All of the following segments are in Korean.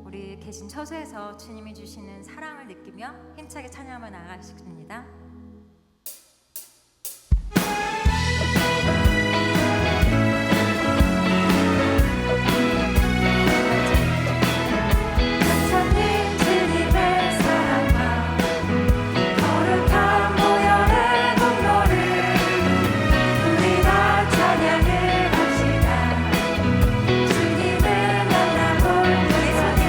우리 계신 처소에서 주님이 주시는 사랑을 느끼며 힘차게 찬양하며 나아가시겠습니다. 주님을 만나볼 우리 손을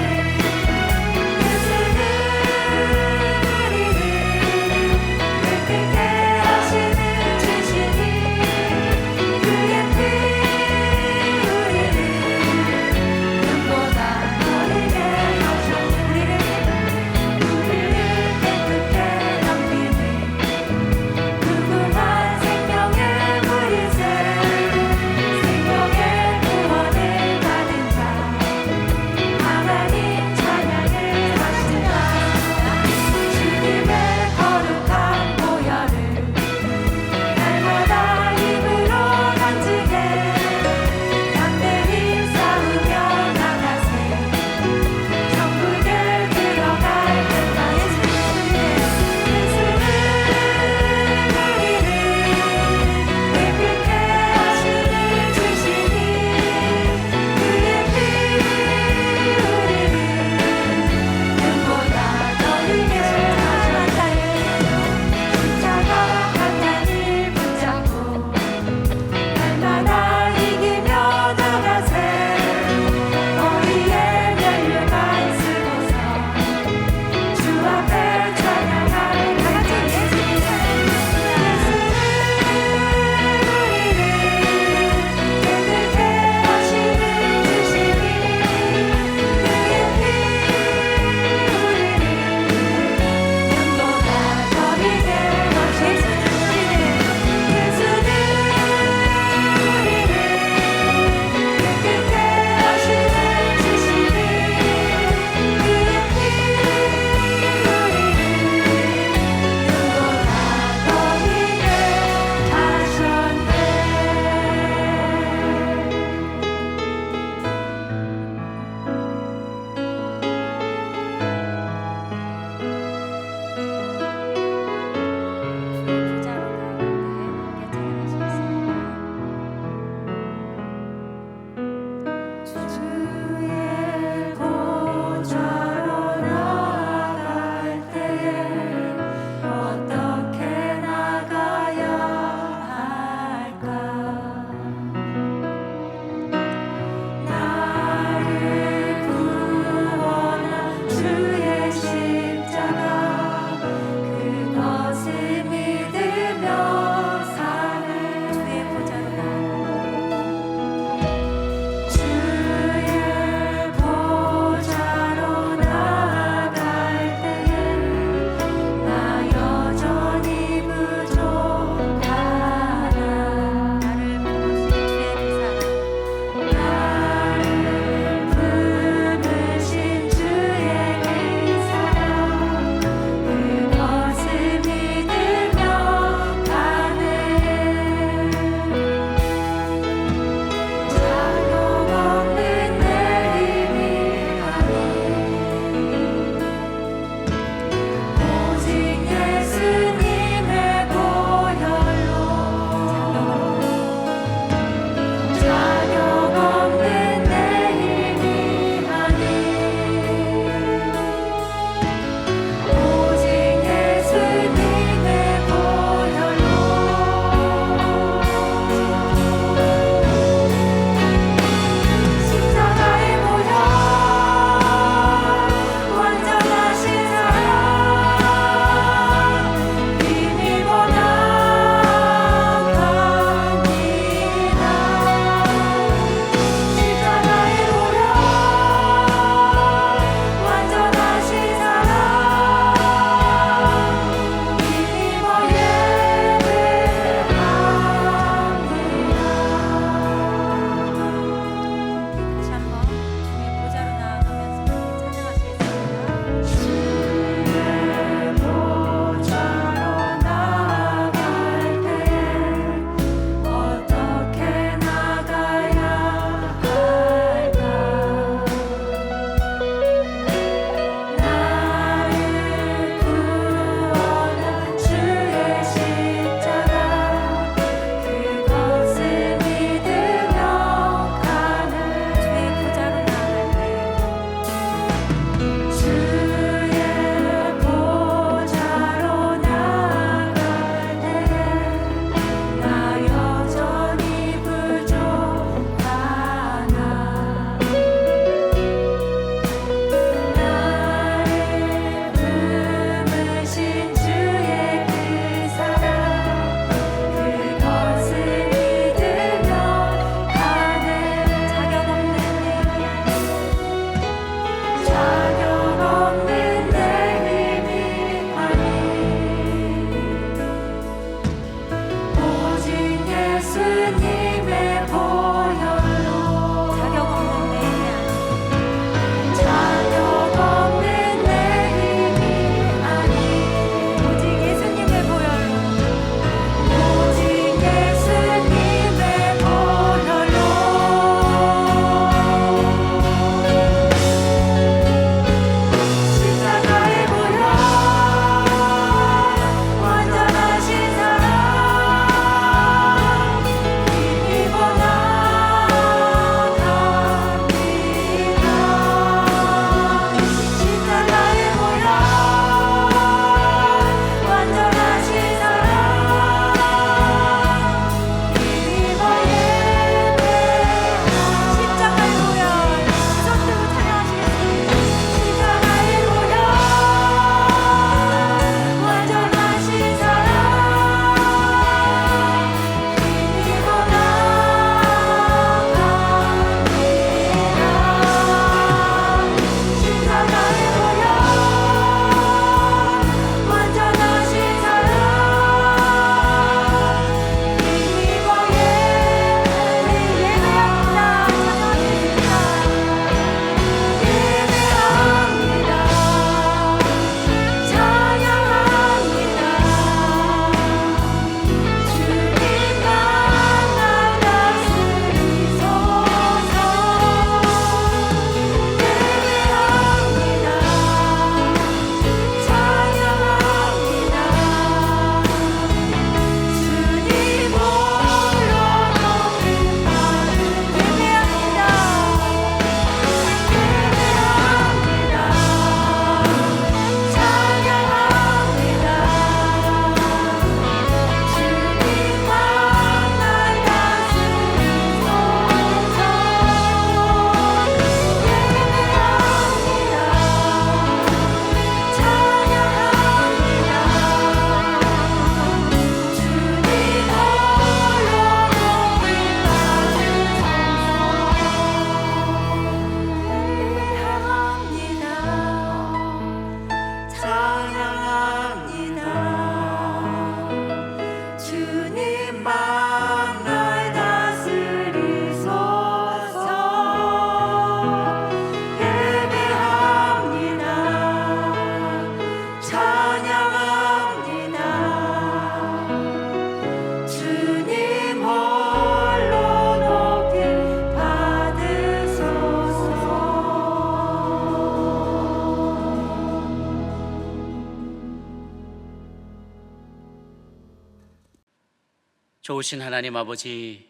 좋으신 하나님 아버지,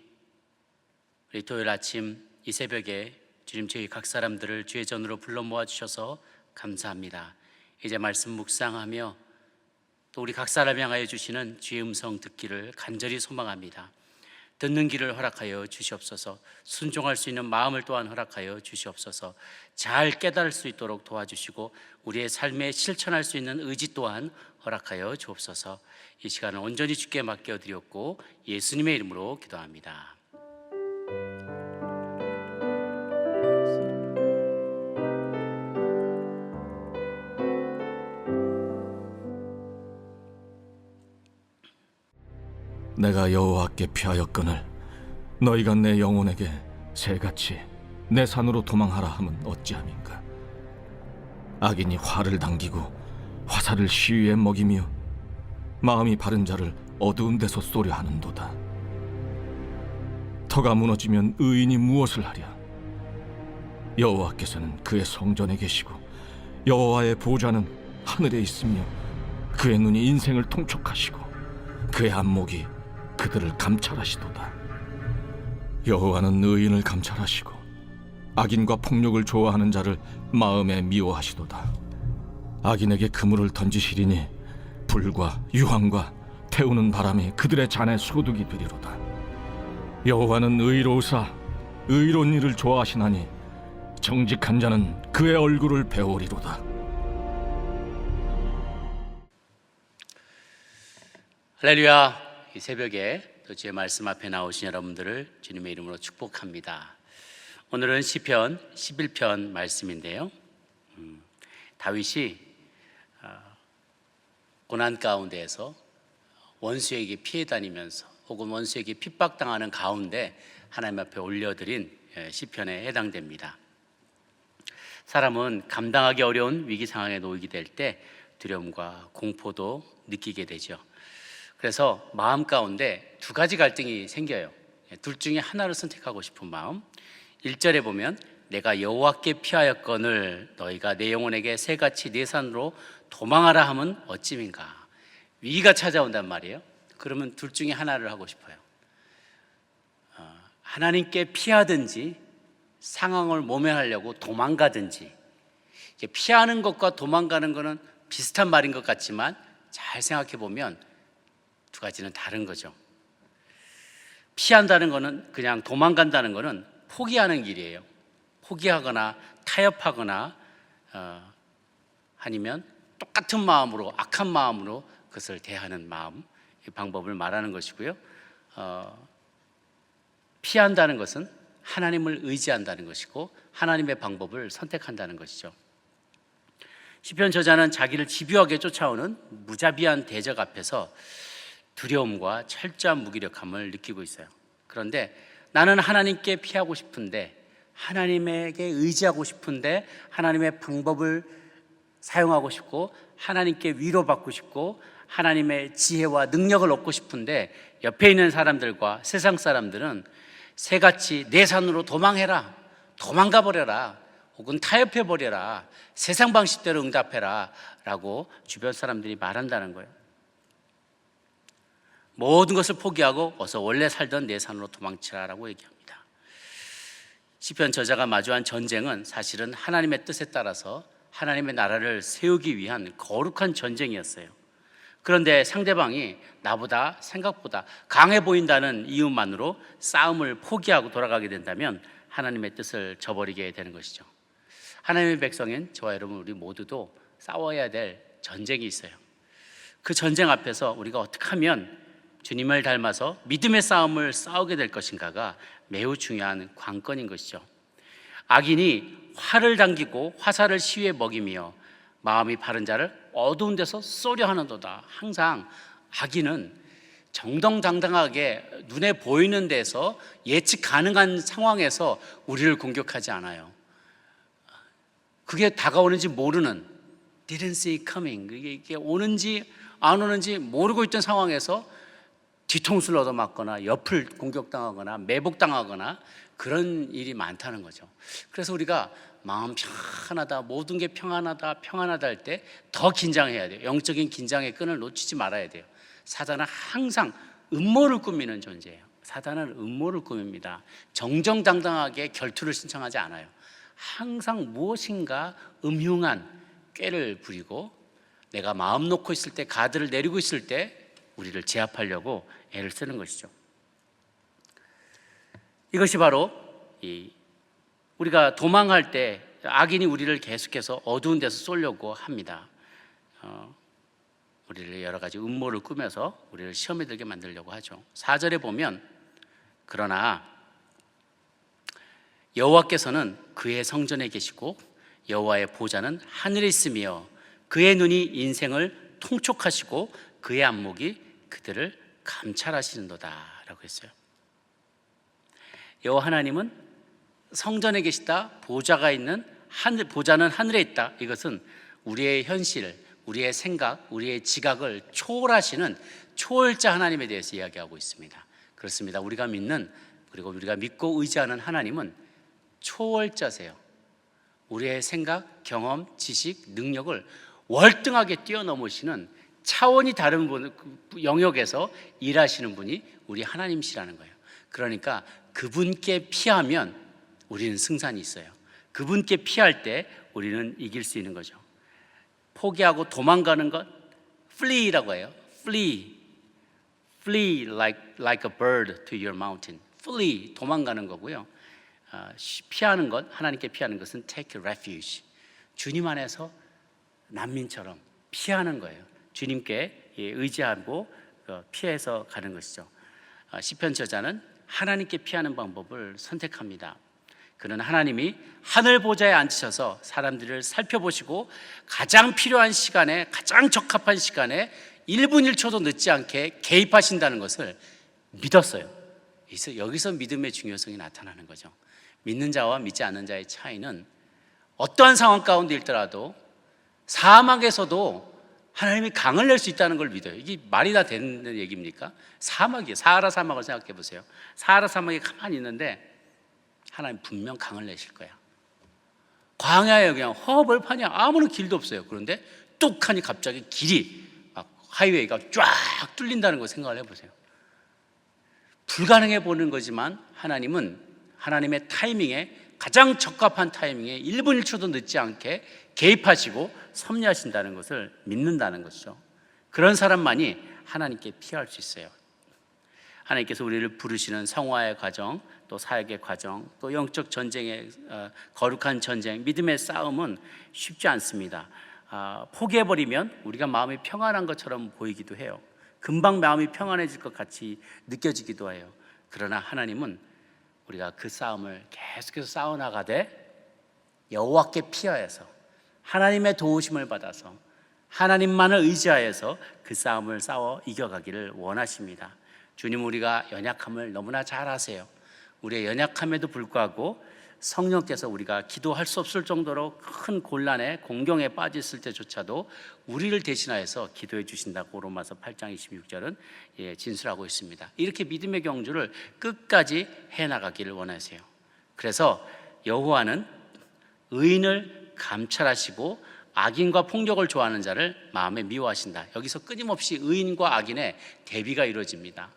우리 토요일 아침 이 새벽에 주님 저희 각 사람들을 주의 전으로 불러 모아주셔서 감사합니다. 이제 말씀 묵상하며 또 우리 각 사람 향하여 주시는 주의 음성 듣기를 간절히 소망합니다. 듣는 길을 허락하여 주시옵소서. 순종할 수 있는 마음을 또한 허락하여 주시옵소서. 잘 깨달을 수 있도록 도와주시고 우리의 삶에 실천할 수 있는 의지 또한 허락하여 주옵소서. 이 시간을 온전히 주께 맡겨드렸고 예수님의 이름으로 기도합니다. 내가 여호와께 피하였거늘 너희가 내 영혼에게 새같이 내 산으로 도망하라 함은 어찌함인가. 악인이 활을 당기고 화살을 시위에 먹이며 마음이 바른 자를 어두운 데서 쏘려 하는도다. 터가 무너지면 의인이 무엇을 하랴. 여호와께서는 그의 성전에 계시고 여호와의 보좌는 하늘에 있으며 그의 눈이 인생을 통촉하시고 그의 안목이 그들을 감찰하시도다. 여호와는 의인을 감찰하시고 악인과 폭력을 좋아하는 자를 마음에 미워하시도다. 악인에게 그물을 던지시리니 불과 유황과 태우는 바람이 그들의 잔에 소득이 되리로다. 여호와는 의로우사 의로운 일을 좋아하시나니 정직한 자는 그의 얼굴을 배우리로다. 할렐루야. 이 새벽에 또 주의 말씀 앞에 나오신 여러분들을 주님의 이름으로 축복합니다. 오늘은 시편 11편 말씀인데요. 다윗이 고난 가운데에서 원수에게 피해 다니면서 혹은 원수에게 핍박당하는 가운데 하나님 앞에 올려드린 시편에 해당됩니다. 사람은 감당하기 어려운 위기 상황에 놓이게 될 때 두려움과 공포도 느끼게 되죠. 그래서 마음 가운데 두 가지 갈등이 생겨요. 둘 중에 하나를 선택하고 싶은 마음. 1절에 보면 내가 여호와께 피하였거늘 너희가 내 영혼에게 새같이 내 산으로 도망하라 함은 어찌민가. 위기가 찾아온단 말이에요. 그러면 둘 중에 하나를 하고 싶어요. 하나님께 피하든지 상황을 모면하려고 도망가든지. 피하는 것과 도망가는 것은 비슷한 말인 것 같지만 잘 생각해 보면 두 가지는 다른 거죠. 피한다는 것은 그냥 도망간다는 것은 포기하는 길이에요. 포기하거나 타협하거나 아니면 똑같은 마음으로 악한 마음으로 그것을 대하는 마음, 이 방법을 말하는 것이고요. 피한다는 것은 하나님을 의지한다는 것이고 하나님의 방법을 선택한다는 것이죠. 시편 저자는 자기를 집요하게 쫓아오는 무자비한 대적 앞에서 두려움과 철저한 무기력함을 느끼고 있어요. 그런데 나는 하나님께 피하고 싶은데 하나님에게 의지하고 싶은데 하나님의 방법을 사용하고 싶고 하나님께 위로받고 싶고 하나님의 지혜와 능력을 얻고 싶은데 옆에 있는 사람들과 세상 사람들은 새같이 내 산으로 도망해라, 도망가 버려라, 혹은 타협해 버려라, 세상 방식대로 응답해라 라고 주변 사람들이 말한다는 거예요. 모든 것을 포기하고 어서 원래 살던 내 산으로 도망치라라고 얘기합니다. 시편 저자가 마주한 전쟁은 사실은 하나님의 뜻에 따라서 하나님의 나라를 세우기 위한 거룩한 전쟁이었어요. 그런데 상대방이 나보다 생각보다 강해 보인다는 이유만으로 싸움을 포기하고 돌아가게 된다면 하나님의 뜻을 저버리게 되는 것이죠. 하나님의 백성인 저와 여러분 우리 모두도 싸워야 될 전쟁이 있어요. 그 전쟁 앞에서 우리가 어떻게 하면 주님을 닮아서 믿음의 싸움을 싸우게 될 것인가가 매우 중요한 관건인 것이죠. 악인이 활을 당기고 화살을 시위에 먹이며 마음이 바른 자를 어두운 데서 쏘려 하는도다. 항상 악인은 정정당당하게 눈에 보이는 데서 예측 가능한 상황에서 우리를 공격하지 않아요. 그게 다가오는지 모르는 didn't see it coming, 이게 오는지 안 오는지 모르고 있던 상황에서 뒤통수를 얻어맞거나 옆을 공격당하거나 매복당하거나 그런 일이 많다는 거죠. 그래서 우리가 마음 평안하다, 모든 게 평안하다 할 때 더 긴장해야 돼요. 영적인 긴장의 끈을 놓치지 말아야 돼요. 사단은 항상 음모를 꾸미는 존재예요. 사단은 음모를 꾸밉니다. 정정당당하게 결투를 신청하지 않아요. 항상 무엇인가 음흉한 꾀를 부리고 내가 마음 놓고 있을 때, 가드를 내리고 있을 때 우리를 제압하려고 애를 쓰는 것이죠. 이것이 바로 우리가 도망할 때 악인이 우리를 계속해서 어두운 데서 쏘려고 합니다. 우리를 여러 가지 음모를 꾸며서 우리를 시험에 들게 만들려고 하죠. 4절에 보면 그러나 여호와께서는 그의 성전에 계시고 여호와의 보좌는 하늘에 있으며 그의 눈이 인생을 통촉하시고 그의 안목이 그들을 감찰하시는도다 라고 했어요. 여호와 하나님은 성전에 계시다, 보좌가 있는 보좌는 하늘에 있다. 이것은 우리의 현실, 우리의 생각, 우리의 지각을 초월하시는 초월자 하나님에 대해서 이야기하고 있습니다. 그렇습니다. 우리가 믿는, 그리고 우리가 믿고 의지하는 하나님은 초월자세요. 우리의 생각, 경험, 지식, 능력을 월등하게 뛰어넘으시는 차원이 다른 영역에서 일하시는 분이 우리 하나님이시라는 거예요. 그러니까 그분께 피하면 우리는 승산이 있어요. 그분께 피할 때 우리는 이길 수 있는 거죠. 포기하고 도망가는 것, flee라고 해요. Flee like a bird to your mountain. Flee, 도망가는 거고요. 피하는 것, 하나님께 피하는 것은 take refuge. 주님 안에서 난민처럼 피하는 거예요. 주님께 의지하고 피해서 가는 것이죠. 시편 저자는 하나님께 피하는 방법을 선택합니다. 그는 하나님이 하늘 보좌에 앉으셔서 사람들을 살펴보시고 가장 필요한 시간에, 가장 적합한 시간에 1분 1초도 늦지 않게 개입하신다는 것을 믿었어요. 그래서 여기서 믿음의 중요성이 나타나는 거죠. 믿는 자와 믿지 않는 자의 차이는 어떠한 상황 가운데 있더라도 사막에서도 하나님이 강을 낼 수 있다는 걸 믿어요. 이게 말이 다 되는 얘기입니까? 사막이에요. 사하라 사막을 생각해 보세요. 사하라 사막에 가만히 있는데 하나님 분명 강을 내실 거야. 광야에 그냥 허벌판이 아무런 길도 없어요. 그런데 뚝하니 갑자기 길이 막 하이웨이가 쫙 뚫린다는 걸 생각을 해보세요. 불가능해 보는 거지만 하나님은 하나님의 타이밍에, 가장 적합한 타이밍에 1분 1초도 늦지 않게 개입하시고 섭리하신다는 것을 믿는다는 것이죠. 그런 사람만이 하나님께 피할 수 있어요. 하나님께서 우리를 부르시는 성화의 과정, 또 사역의 과정, 또 영적 전쟁의 거룩한 전쟁, 믿음의 싸움은 쉽지 않습니다. 포기해버리면 우리가 마음이 평안한 것처럼 보이기도 해요. 금방 마음이 평안해질 것 같이 느껴지기도 해요. 그러나 하나님은 우리가 그 싸움을 계속해서 싸워나가되 여호와께 피하여서 하나님의 도우심을 받아서 하나님만을 의지하여서 그 싸움을 싸워 이겨가기를 원하십니다. 주님, 우리가 연약함을 너무나 잘 아세요. 우리의 연약함에도 불구하고 성령께서 우리가 기도할 수 없을 정도로 큰 곤란에 공경에 빠졌을 때조차도 우리를 대신하여서 기도해 주신다고 로마서 8장 26절은 진술하고 있습니다. 이렇게 믿음의 경주를 끝까지 해나가기를 원하세요. 그래서 여호와는 의인을 감찰하시고 악인과 폭력을 좋아하는 자를 마음에 미워하신다. 여기서 끊임없이 의인과 악인의 대비가 이루어집니다.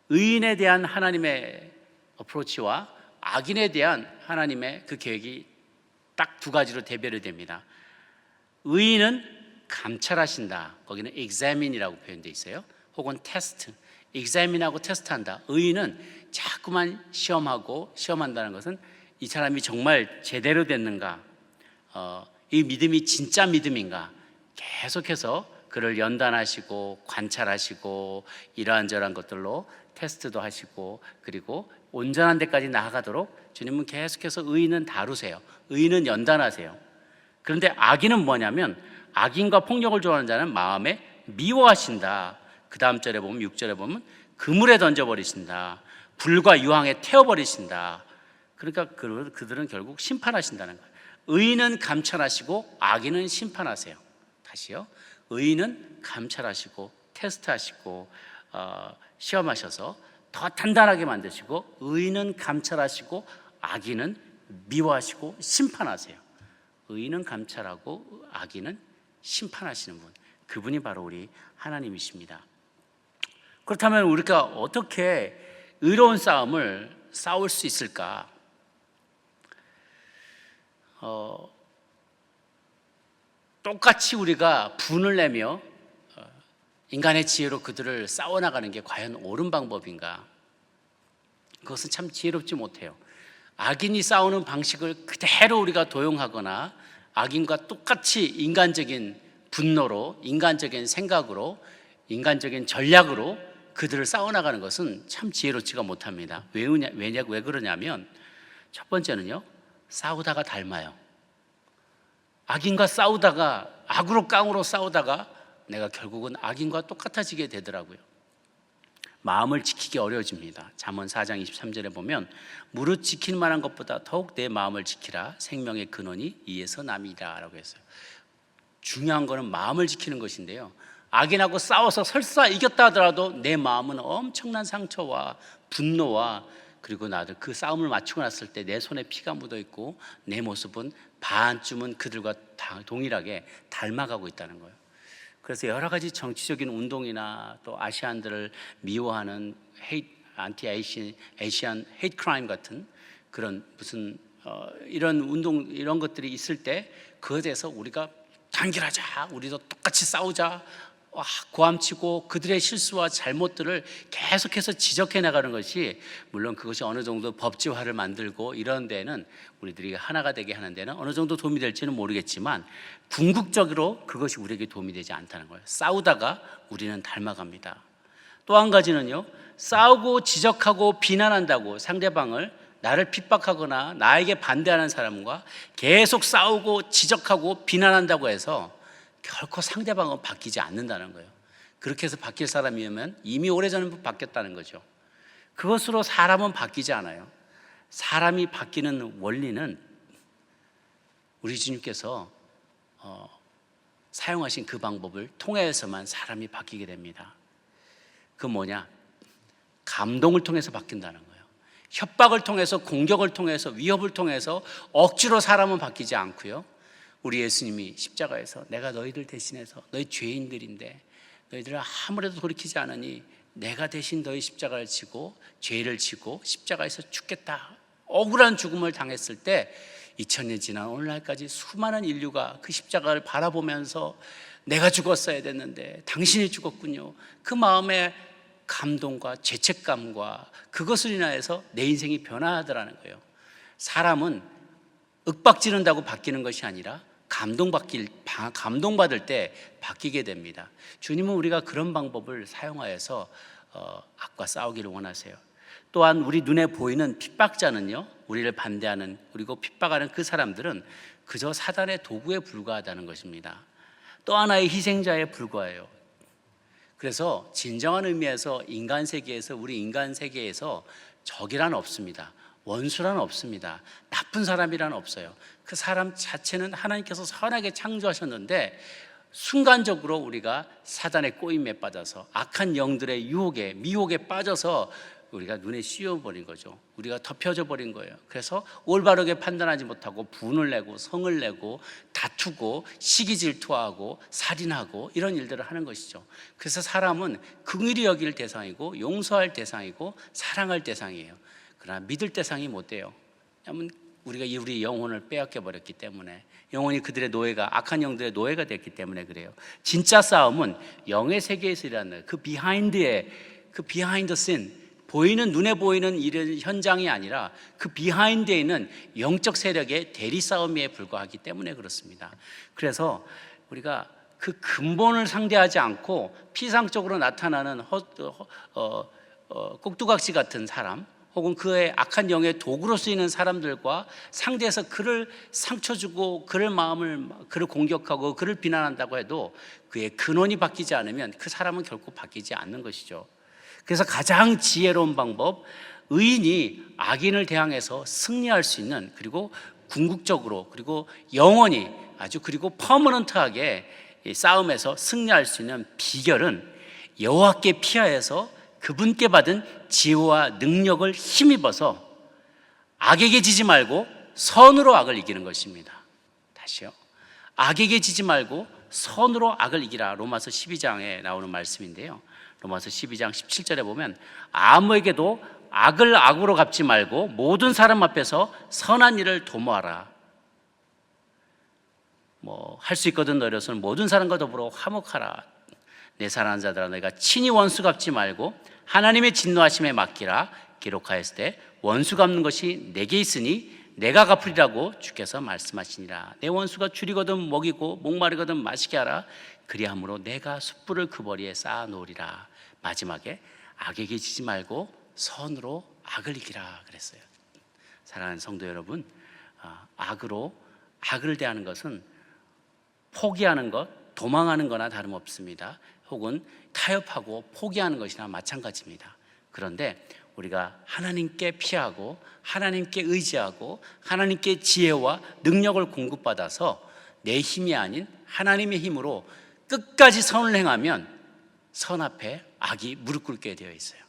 의인에 대한 하나님의 어프로치와 악인에 대한 하나님의 그 계획이 딱 두 가지로 대별이 됩니다. 의인은 감찰하신다. 거기는 examine이라고 표현되어 있어요. 혹은 test, examine하고 테스트한다. 의인은 자꾸만 시험한다는 것은 이 사람이 정말 제대로 됐는가, 이 믿음이 진짜 믿음인가, 계속해서 그를 연단하시고 관찰하시고 이러한저러한 것들로 테스트도 하시고, 그리고 온전한 데까지 나아가도록 주님은 계속해서 의인은 다루세요. 의인은 연단하세요. 그런데 악인은 뭐냐면, 악인과 폭력을 좋아하는 자는 마음에 미워하신다. 그 다음 절에 보면, 6절에 보면 그물에 던져버리신다. 불과 유황에 태워버리신다. 그러니까 그들은 결국 심판하신다는 거예요. 의인은 감찰하시고 악인은 심판하세요. 다시요. 의인은 감찰하시고 테스트하시고 시험하셔서 더 단단하게 만드시고, 의인은 감찰하시고 악인은 미워하시고 심판하세요. 의인은 감찰하고 악인은 심판하시는 분, 그분이 바로 우리 하나님이십니다. 그렇다면 우리가 어떻게 의로운 싸움을 싸울 수 있을까? 똑같이 우리가 분을 내며 인간의 지혜로 그들을 싸워나가는 게 과연 옳은 방법인가? 그것은 참 지혜롭지 못해요. 악인이 싸우는 방식을 그대로 우리가 도용하거나 악인과 똑같이 인간적인 분노로, 인간적인 생각으로, 인간적인 전략으로 그들을 싸워나가는 것은 참 지혜롭지가 못합니다. 왜 그러냐면 첫 번째는요, 싸우다가 닮아요. 악인과 싸우다가, 악으로 깡으로 싸우다가 내가 결국은 악인과 똑같아지게 되더라고요. 마음을 지키기 어려워집니다. 잠언 4장 23절에 보면 무릇 지킬 만한 것보다 더욱 내 마음을 지키라. 생명의 근원이 이에서 남이다 라고 했어요. 중요한 거는 마음을 지키는 것인데요, 악인하고 싸워서 설사 이겼다 하더라도 내 마음은 엄청난 상처와 분노와, 그리고 나도 그 싸움을 마치고 났을 때 내 손에 피가 묻어 있고 내 모습은 반쯤은 그들과 동일하게 닮아가고 있다는 거예요. 그래서 여러 가지 정치적인 운동이나 또 아시안들을 미워하는 안티 에이시안 헤이트 크라임 같은 그런 무슨 이런 운동, 이런 것들이 있을 때 그것에 대해서 우리가 단결하자, 우리도 똑같이 싸우자, 고함치고 그들의 실수와 잘못들을 계속해서 지적해 나가는 것이, 물론 그것이 어느 정도 법제화를 만들고 이런 데는 우리들이 하나가 되게 하는 데는 어느 정도 도움이 될지는 모르겠지만 궁극적으로 그것이 우리에게 도움이 되지 않다는 거예요. 싸우다가 우리는 닮아갑니다. 또 한 가지는요, 싸우고 지적하고 비난한다고 상대방을, 나를 핍박하거나 나에게 반대하는 사람과 계속 싸우고 지적하고 비난한다고 해서 결코 상대방은 바뀌지 않는다는 거예요. 그렇게 해서 바뀔 사람이면 이미 오래전에 바뀌었다는 거죠. 그것으로 사람은 바뀌지 않아요. 사람이 바뀌는 원리는 우리 주님께서 사용하신 그 방법을 통해서만 사람이 바뀌게 됩니다. 그 뭐냐? 감동을 통해서 바뀐다는 거예요. 협박을 통해서, 공격을 통해서, 위협을 통해서 억지로 사람은 바뀌지 않고요, 우리 예수님이 십자가에서 내가 너희들 대신해서, 너희 죄인들인데 너희들은 아무래도 돌이키지 않으니 내가 대신 너희 십자가를 지고 죄를 지고 십자가에서 죽겠다, 억울한 죽음을 당했을 때 2000년 지난 오늘날까지 수많은 인류가 그 십자가를 바라보면서 내가 죽었어야 됐는데 당신이 죽었군요, 그 마음에 감동과 죄책감과 그것을 인하여서 내 인생이 변화하더라는 거예요. 사람은 윽박지른다고 바뀌는 것이 아니라 감동받을 때 바뀌게 됩니다. 주님은 우리가 그런 방법을 사용하여서 악과 싸우기를 원하세요. 또한 우리 눈에 보이는 핍박자는요, 우리를 반대하는, 그리고 핍박하는 그 사람들은 그저 사단의 도구에 불과하다는 것입니다. 또 하나의 희생자에 불과해요. 그래서 진정한 의미에서 인간 세계에서, 우리 인간 세계에서 적이란 없습니다. 원수란 없습니다. 나쁜 사람이란 없어요. 그 사람 자체는 하나님께서 선하게 창조하셨는데 순간적으로 우리가 사단의 꼬임에 빠져서 악한 영들의 유혹에, 미혹에 빠져서 우리가 눈에 씌워버린 거죠. 우리가 덮여져 버린 거예요. 그래서 올바르게 판단하지 못하고 분을 내고 성을 내고 다투고 시기 질투하고 살인하고 이런 일들을 하는 것이죠. 그래서 사람은 긍휼히 여길 대상이고 용서할 대상이고 사랑할 대상이에요. 그러나 믿을 대상이 못 돼요. 왜냐하면 우리가 우리 영혼을 빼앗겨 버렸기 때문에, 영혼이 그들의 노예가, 악한 영들의 노예가 됐기 때문에 그래요. 진짜 싸움은 영의 세계에서 일어나는 그 비하인드 씬, 보이는, 눈에 보이는 이런 현장이 아니라 그 비하인드에 있는 영적 세력의 대리 싸움에 불과하기 때문에 그렇습니다. 그래서 우리가 그 근본을 상대하지 않고 피상적으로 나타나는 꼭두각시 같은 사람, 혹은 그의 악한 영의 도구로 쓰이는 사람들과 상대해서 그를 상처 주고 그를 공격하고 그를 비난한다고 해도 그의 근원이 바뀌지 않으면 그 사람은 결코 바뀌지 않는 것이죠. 그래서 가장 지혜로운 방법, 의인이 악인을 대항해서 승리할 수 있는, 그리고 궁극적으로, 그리고 영원히 아주, 그리고 퍼머넌트하게 싸움에서 승리할 수 있는 비결은 여호와께 피하여서 그분께 받은 지혜와 능력을 힘입어서 악에게 지지 말고 선으로 악을 이기는 것입니다. 다시요. 악에게 지지 말고 선으로 악을 이기라. 로마서 12장에 나오는 말씀인데요. 로마서 12장 17절에 보면 아무에게도 악을 악으로 갚지 말고 모든 사람 앞에서 선한 일을 도모하라. 할 수 있거든 너희로서는 모든 사람과 더불어 화목하라. 내 사랑하는 자들아 너희가 친히 원수 갚지 말고 하나님의 진노하심에 맡기라. 기록하였을 때 원수 갚는 것이 내게 있으니 내가 갚으리라고 주께서 말씀하시니라. 내 원수가 줄이거든 먹이고 목마르거든 마시게 하라. 그리함으로 내가 숯불을 그 머리에 쌓아 놓으리라. 마지막에 악에게 지지 말고 선으로 악을 이기라 그랬어요. 사랑하는 성도 여러분, 악을 대하는 것은 포기하는 것, 도망하는 거나 다름없습니다. 혹은 타협하고 포기하는 것이나 마찬가지입니다. 그런데 우리가 하나님께 피하고 하나님께 의지하고 하나님께 지혜와 능력을 공급받아서 내 힘이 아닌 하나님의 힘으로 끝까지 선을 행하면 선 앞에 악이 무릎 꿇게 되어 있어요.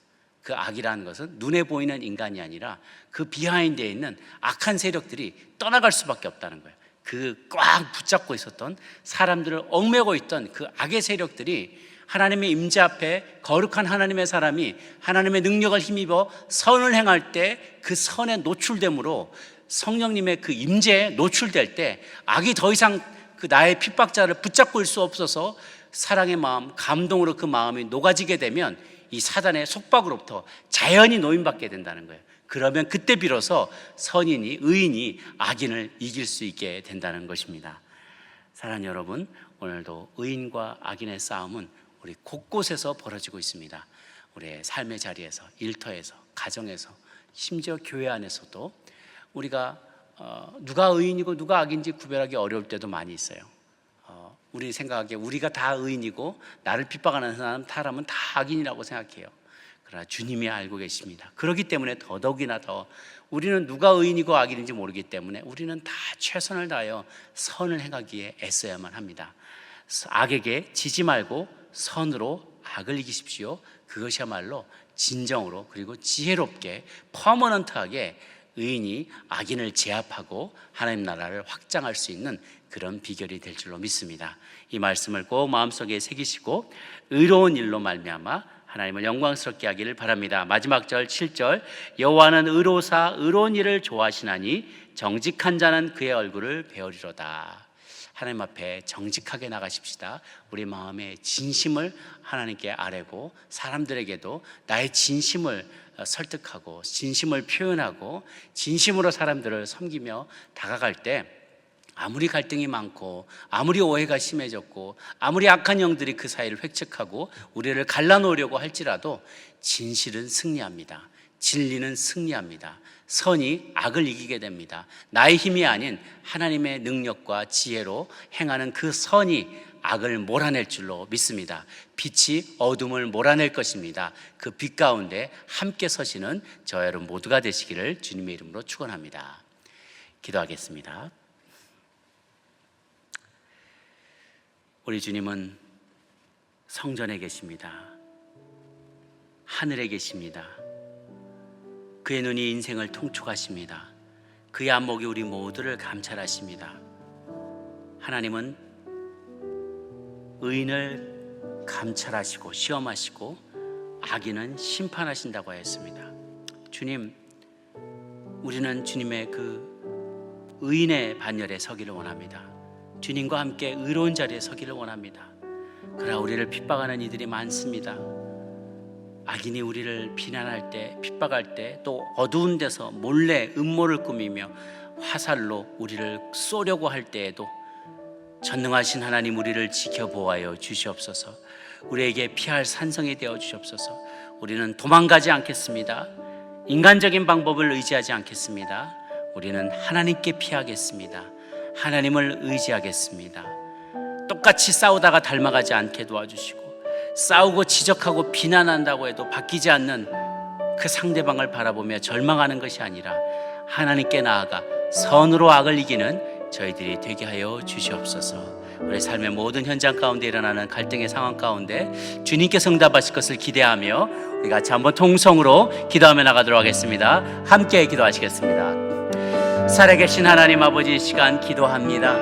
그 악이라는 것은 눈에 보이는 인간이 아니라 그 비하인드에 있는 악한 세력들이 떠나갈 수밖에 없다는 거예요. 그 꽉 붙잡고 있었던 사람들을 얽매고 있던 그 악의 세력들이 하나님의 임재 앞에 거룩한 하나님의 사람이 하나님의 능력을 힘입어 선을 행할 때 그 선에 노출됨으로 성령님의 그 임재에 노출될 때 악이 더 이상 그 나의 핍박자를 붙잡고 있을 수 없어서 사랑의 마음, 감동으로 그 마음이 녹아지게 되면 이 사단의 속박으로부터 자연히 노임받게 된다는 거예요. 그러면 그때 비로소 선인이, 의인이 악인을 이길 수 있게 된다는 것입니다. 사랑하는 여러분, 오늘도 의인과 악인의 싸움은 우리 곳곳에서 벌어지고 있습니다. 우리의 삶의 자리에서, 일터에서, 가정에서, 심지어 교회 안에서도 우리가 누가 의인이고 누가 악인지 구별하기 어려울 때도 많이 있어요. 우리 생각하기에 우리가 다 의인이고 나를 핍박하는 사람은 다 악인이라고 생각해요. 그러나 주님이 알고 계십니다. 그렇기 때문에 더더욱이나 더 우리는 누가 의인이고 악인인지 모르기 때문에 우리는 다 최선을 다하여 선을 행하기에 애써야만 합니다. 악에게 지지 말고 선으로 악을 이기십시오. 그것이야말로 진정으로 그리고 지혜롭게 퍼머넌트하게 의인이 악인을 제압하고 하나님 나라를 확장할 수 있는 그런 비결이 될 줄로 믿습니다. 이 말씀을 꼭 마음속에 새기시고 의로운 일로 말미암아 하나님을 영광스럽게 하기를 바랍니다. 마지막 절 7절 여호와는 의로사 의로운 일을 좋아하시나니 정직한 자는 그의 얼굴을 배우리로다. 하나님 앞에 정직하게 나가십시다. 우리 마음의 진심을 하나님께 아뢰고 사람들에게도 나의 진심을 설득하고 진심을 표현하고 진심으로 사람들을 섬기며 다가갈 때 아무리 갈등이 많고 아무리 오해가 심해졌고 아무리 악한 영들이 그 사이를 획책하고 우리를 갈라놓으려고 할지라도 진실은 승리합니다. 진리는 승리합니다. 선이 악을 이기게 됩니다. 나의 힘이 아닌 하나님의 능력과 지혜로 행하는 그 선이 악을 몰아낼 줄로 믿습니다. 빛이 어둠을 몰아낼 것입니다. 그 빛 가운데 함께 서시는 저 여러분 모두가 되시기를 주님의 이름으로 축원합니다. 기도하겠습니다. 우리 주님은 성전에 계십니다. 하늘에 계십니다. 그의 눈이 인생을 통촉하십니다. 그의 안목이 우리 모두를 감찰하십니다. 하나님은 의인을 감찰하시고 시험하시고 악인은 심판하신다고 하였습니다. 주님, 우리는 주님의 그 의인의 반열에 서기를 원합니다. 주님과 함께 의로운 자리에 서기를 원합니다. 그러나 우리를 핍박하는 이들이 많습니다. 악인이 우리를 비난할 때, 핍박할 때, 또 어두운 데서 몰래 음모를 꾸미며 화살로 우리를 쏘려고 할 때에도 전능하신 하나님 우리를 지켜보아여 주시옵소서. 우리에게 피할 산성이 되어 주시옵소서. 우리는 도망가지 않겠습니다. 인간적인 방법을 의지하지 않겠습니다. 우리는 하나님께 피하겠습니다. 하나님을 의지하겠습니다. 똑같이 싸우다가 닮아가지 않게 도와주시고 싸우고 지적하고 비난한다고 해도 바뀌지 않는 그 상대방을 바라보며 절망하는 것이 아니라 하나님께 나아가 선으로 악을 이기는 저희들이 되게 하여 주시옵소서. 우리 삶의 모든 현장 가운데 일어나는 갈등의 상황 가운데 주님께서 응답하실 것을 기대하며 우리 같이 한번 통성으로 기도하며 나가도록 하겠습니다. 함께 기도하시겠습니다. 살아계신 하나님 아버지, 이 시간 기도합니다.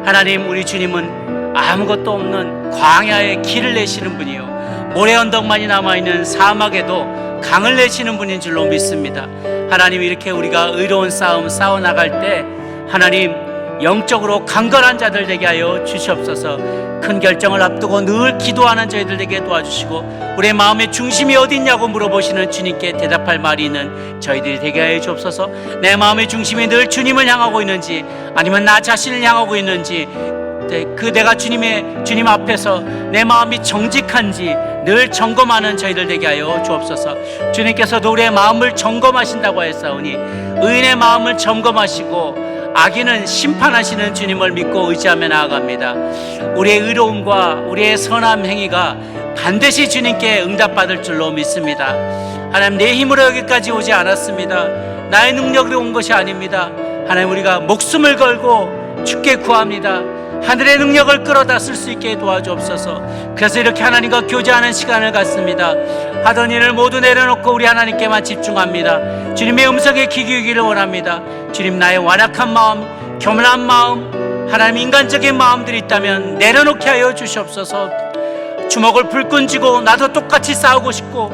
하나님, 우리 주님은 아무것도 없는 광야에 길을 내시는 분이요, 모래 언덕만이 남아있는 사막에도 강을 내시는 분인 줄로 믿습니다. 하나님, 이렇게 우리가 의로운 싸움 싸워나갈 때 하나님, 영적으로 강건한 자들 되게 하여 주시옵소서. 큰 결정을 앞두고 늘 기도하는 저희들 되게 도와주시고, 우리의 마음의 중심이 어디 있냐고 물어보시는 주님께 대답할 말이 있는 저희들이 되게 하여 주옵소서. 내 마음의 중심이 늘 주님을 향하고 있는지 아니면 나 자신을 향하고 있는지, 내가 주님 앞에서 내 마음이 정직한지 늘 점검하는 저희들 되게 하여 주옵소서. 주님께서도 우리의 마음을 점검하신다고 했사오니 의인의 마음을 점검하시고 악인은 심판하시는 주님을 믿고 의지하며 나아갑니다. 우리의 의로움과 우리의 선한 행위가 반드시 주님께 응답받을 줄로 믿습니다. 하나님, 내 힘으로 여기까지 오지 않았습니다. 나의 능력으로 온 것이 아닙니다. 하나님, 우리가 목숨을 걸고 주께 구합니다. 하늘의 능력을 끌어다 쓸 수 있게 도와주옵소서. 그래서 이렇게 하나님과 교제하는 시간을 갖습니다. 하던 일을 모두 내려놓고 우리 하나님께만 집중합니다. 주님의 음성에 귀 기울이기를 원합니다. 주님, 나의 완악한 마음, 교만한 마음, 하나님 인간적인 마음들이 있다면 내려놓게 하여 주시옵소서. 주먹을 불끈 쥐고 나도 똑같이 싸우고 싶고,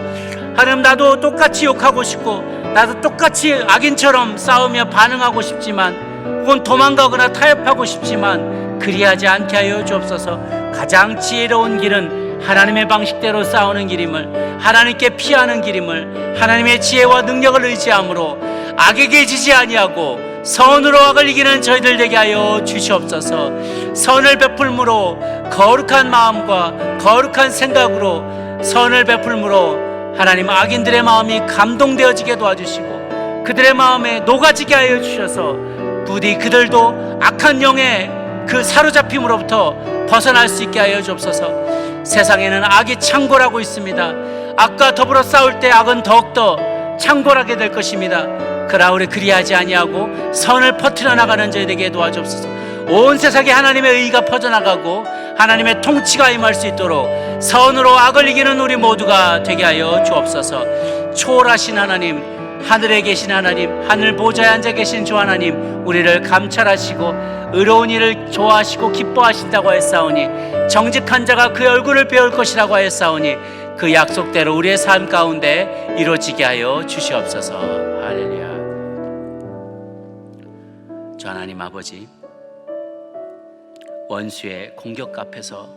하나님 나도 똑같이 욕하고 싶고, 나도 똑같이 악인처럼 싸우며 반응하고 싶지만, 혹은 도망가거나 타협하고 싶지만 그리하지 않게 하여 주옵소서. 가장 지혜로운 길은 하나님의 방식대로 싸우는 길임을, 하나님께 피하는 길임을, 하나님의 지혜와 능력을 의지함으로 악에게 지지 아니하고 선으로 악을 이기는 저희들 되게 하여 주시옵소서. 선을 베풀므로 거룩한 마음과 거룩한 생각으로 선을 베풀므로 하나님, 악인들의 마음이 감동되어지게 도와주시고 그들의 마음에 녹아지게 하여 주셔서 부디 그들도 악한 영의 그 사로잡힘으로부터 벗어날 수 있게 하여 주옵소서. 세상에는 악이 창궐하고 있습니다. 악과 더불어 싸울 때 악은 더욱더 창궐하게 될 것입니다. 그러나 우리 그리하지 아니하고 선을 퍼뜨려 나가는 저희에게 도와주옵소서. 온 세상에 하나님의 의가 퍼져나가고 하나님의 통치가 임할 수 있도록 선으로 악을 이기는 우리 모두가 되게 하여 주옵소서. 초월하신 하나님, 하늘에 계신 하나님, 하늘 보좌에 앉아 계신 주 하나님, 우리를 감찰하시고 의로운 일을 좋아하시고 기뻐하신다고 했사오니 정직한 자가 그의 얼굴을 배울 것이라고 하였사오니 그 약속대로 우리의 삶 가운데 이루어지게 하여 주시옵소서. 할렐루야. 주 하나님 아버지, 원수의 공격 앞에서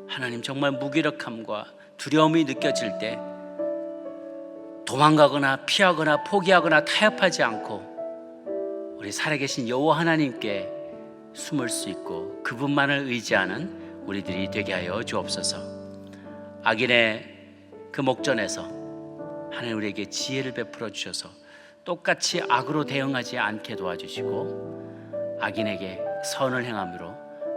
하나님 정말 무기력함과 두려움이 느껴질 때 도망가거나 피하거나 포기하거나 타협하지 않고 우리 살아계신 여호와 하나님께 숨을 수 있고 그분만을 의지하는 우리들이 되게 하여 주옵소서. 악인의 그 목전에서 하나님 우리에게 지혜를 베풀어 주셔서 똑같이 악으로 대응하지 않게 도와주시고 악인에게 선을 행함으로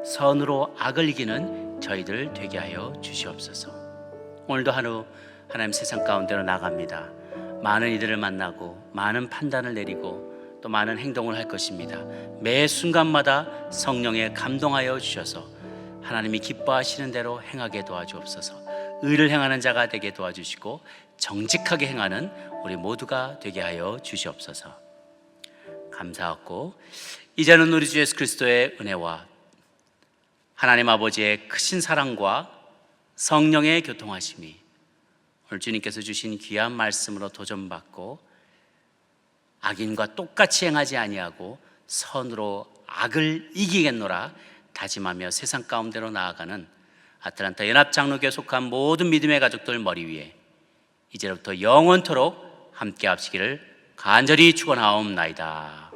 선으로 악을 이기는 저희들 되게 하여 주시옵소서. 오늘도 하루 하나님 세상 가운데로 나갑니다. 많은 이들을 만나고 많은 판단을 내리고 또 많은 행동을 할 것입니다. 매 순간마다 성령에 감동하여 주셔서 하나님이 기뻐하시는 대로 행하게 도와주옵소서. 의를 행하는 자가 되게 도와주시고 정직하게 행하는 우리 모두가 되게 하여 주시옵소서. 감사하고 이제는 우리 주 예수 그리스도의 은혜와 하나님 아버지의 크신 사랑과 성령의 교통하심이 오늘 주님께서 주신 귀한 말씀으로 도전받고 악인과 똑같이 행하지 아니하고 선으로 악을 이기겠노라 다짐하며 세상 가운데로 나아가는 아틀란타 연합장로교에 속한 모든 믿음의 가족들 머리 위에 이제부터 영원토록 함께 합시기를 간절히 축원하옵나이다.